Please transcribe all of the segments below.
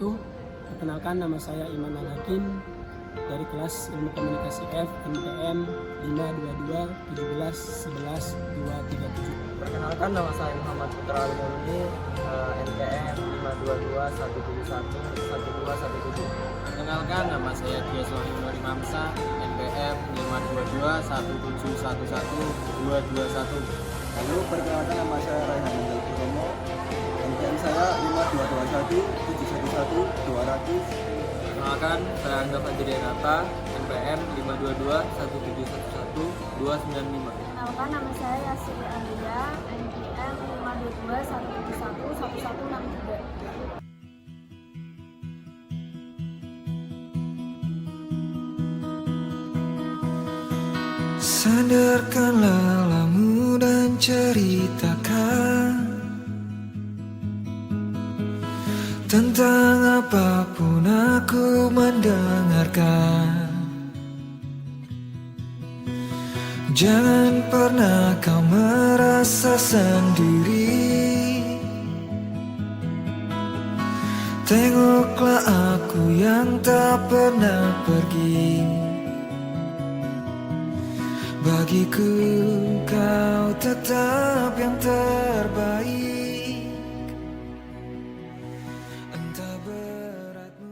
wabarakatuh. Perkenalkan, nama saya Iman Al-Hakim dari kelas Ilmu Komunikasi F NPM 522 17 11 237. Perkenalkan, nama saya Muhammad Putra Al-Mulni, NPM 522 171 1217. Perkenalkan, nama saya Dia Sohim Nuri Mamsa, NPM 522 1711 221. Lalu perkenalkan, nama saya Raihan Angel Purnomo, NPM saya 5221 711 200. Perkenalkan, saya Angga Fajri Renata, NPM 522 1711 295. Perkenalkan, nama saya Yasiri Andria, NPM 522 171 1163. Sandarkanlah lamu dan ceritakan tentang apapun aku mendengarkan. Jangan pernah kau merasa sendiri. Tengoklah aku yang tak pernah pergi. Bagiku kau tetap yang terbaik. Entah beratmu.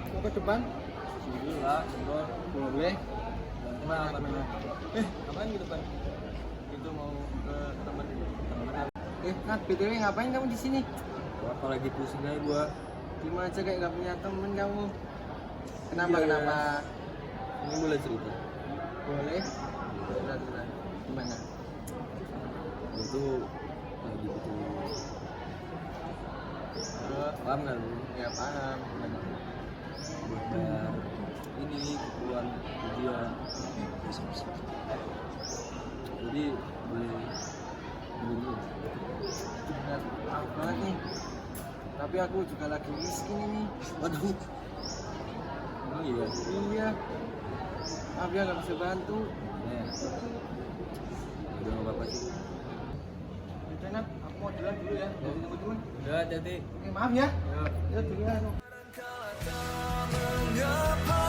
Mau ke depan? Sini lah, Boleh. Mana? Ngapain ke depan? Itu mau ke teman. BTW ngapain kamu di sini? Apalagi pusing aja gua. Gimana aja kayak gak punya temen kamu? Kenapa? Iya. Kenapa? Ini boleh cerita. Boleh. Cerita. Gimana? Gua tuh lagi butuh. Paham nggak lu? Ya paham. Gimana? Buat bayar ini keperluan ujian. Jadi boleh dulu. Maaf banget nih. Tapi aku juga lagi miskin ini. Waduh. Emang iya. Iya. Maaf ya gak bisa bantu. Ya. Udah nggak apa-apa sih. Udah nak, aku mau jalan dulu ya. Dari teman-teman. Udah hati-hati. Oke, maaf ya. Ya dulu ya. Mengapa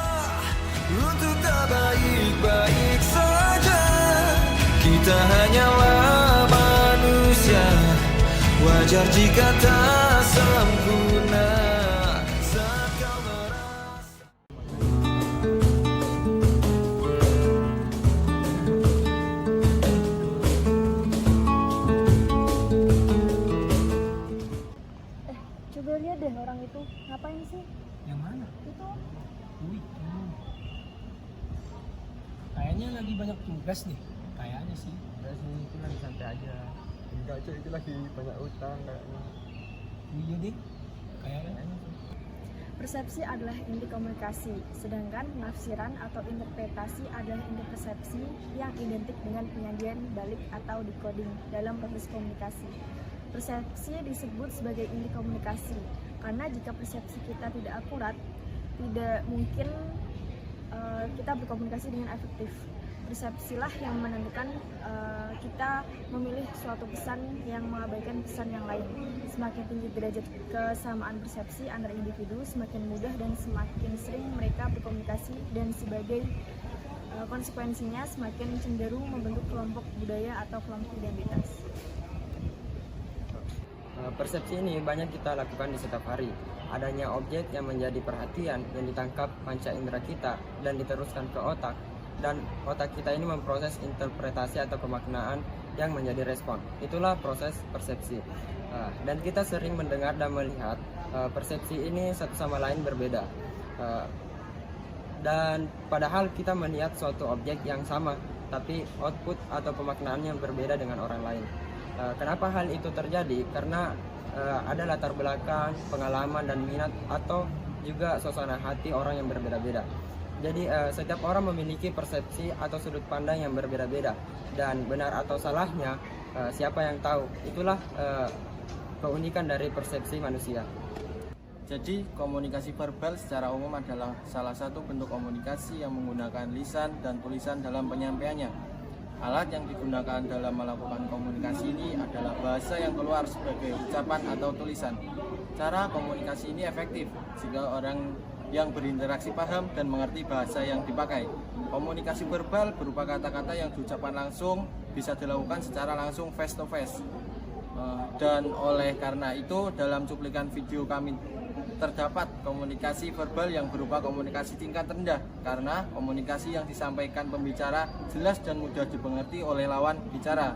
untuk tak baik-baik saja? Kita hanyalah manusia, wajar jika tak sempurna. Saat kau merasa Coba lihat deh orang itu, ngapain sih? Yang mana? Itu Wih, kayaknya lagi banyak tugas nih. Kayaknya sih. Enggak sih, itu lagi santai aja. Enggak cuy, itu lagi banyak utang kayaknya. Iya deh. Kayaknya. persepsi adalah inti komunikasi, sedangkan penafsiran atau interpretasi adalah inti persepsi yang identik dengan penyajian balik atau decoding dalam proses komunikasi. Persepsi disebut sebagai inti komunikasi karena jika persepsi kita tidak akurat, tidak mungkin kita berkomunikasi dengan efektif. Persepsilah yang menentukan kita memilih suatu pesan yang mengabaikan pesan yang lain. Semakin tinggi derajat kesamaan persepsi antar individu, semakin mudah dan semakin sering mereka berkomunikasi, dan sebagai konsekuensinya semakin cenderung membentuk kelompok budaya atau kelompok identitas. Persepsi ini banyak kita lakukan di setiap hari. Adanya objek yang menjadi perhatian yang ditangkap panca indera kita dan diteruskan ke otak, dan otak kita ini memproses interpretasi atau pemaknaan yang menjadi respon. Itulah proses persepsi. Dan kita sering mendengar dan melihat persepsi ini satu sama lain berbeda. Dan padahal kita melihat suatu objek yang sama, tapi output atau pemaknaannya berbeda dengan orang lain. Kenapa hal itu terjadi? Karena ada latar belakang, pengalaman dan minat atau juga suasana hati orang yang berbeda-beda. Jadi setiap orang memiliki persepsi atau sudut pandang yang berbeda-beda, dan benar atau salahnya siapa yang tahu. Itulah keunikan dari persepsi manusia. Jadi, komunikasi verbal secara umum adalah salah satu bentuk komunikasi yang menggunakan lisan dan tulisan dalam penyampaiannya. Alat yang digunakan dalam melakukan komunikasi ini adalah bahasa yang keluar sebagai ucapan atau tulisan. Cara komunikasi ini efektif jika orang yang berinteraksi paham dan mengerti bahasa yang dipakai. Komunikasi verbal berupa kata-kata yang diucapkan langsung bisa dilakukan secara langsung face to face. Dan oleh karena itu dalam cuplikan video kami terdapat komunikasi verbal yang berupa komunikasi tingkat rendah karena komunikasi yang disampaikan pembicara jelas dan mudah dimengerti oleh lawan bicara.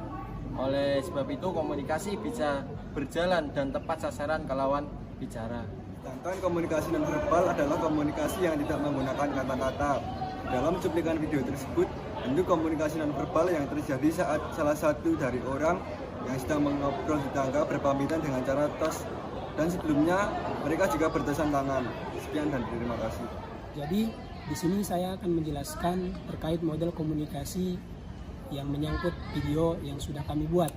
Oleh sebab itu komunikasi bisa berjalan dan tepat sasaran ke lawan bicara. Sedangkan komunikasi nonverbal adalah komunikasi yang tidak menggunakan kata-kata. Dalam cuplikan video tersebut, bentuk komunikasi nonverbal yang terjadi saat salah satu dari orang yang sedang mengobrol di tangga berpamitan dengan cara tos, dan sebelumnya mereka juga bertesan tangan. Sekian dan terima kasih. Jadi di sini saya akan menjelaskan terkait model komunikasi yang menyangkut video yang sudah kami buat.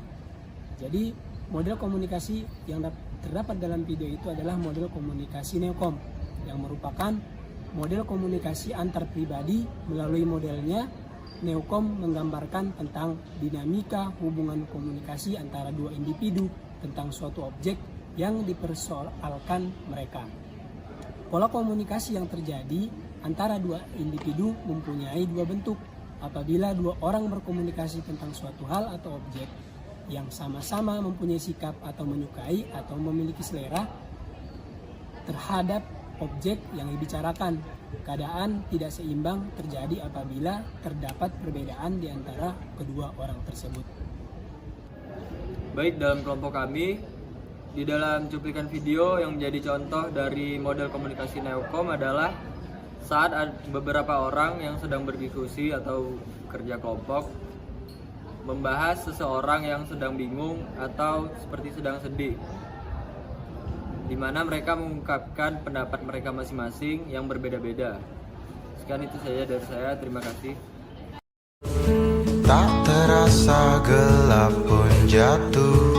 Jadi model komunikasi yang terdapat dalam video itu adalah model komunikasi neokom yang merupakan model komunikasi antar pribadi. Melalui modelnya, neokom menggambarkan tentang dinamika hubungan komunikasi antara dua individu tentang suatu objek yang dipersoalkan mereka. Pola komunikasi yang terjadi antara dua individu mempunyai dua bentuk. Apabila dua orang berkomunikasi tentang suatu hal atau objek yang sama-sama mempunyai sikap atau menyukai atau memiliki selera terhadap objek yang dibicarakan. Keadaan tidak seimbang terjadi apabila terdapat perbedaan di antara kedua orang tersebut. Baik, dalam kelompok kami, di dalam cuplikan video yang menjadi contoh dari model komunikasi neokom adalah saat beberapa orang yang sedang berdiskusi atau kerja kelompok membahas seseorang yang sedang bingung atau seperti sedang sedih, di mana mereka mengungkapkan pendapat mereka masing-masing yang berbeda-beda. Sekian itu saja dari saya, terima kasih. Tak terasa gelap pun jatuh,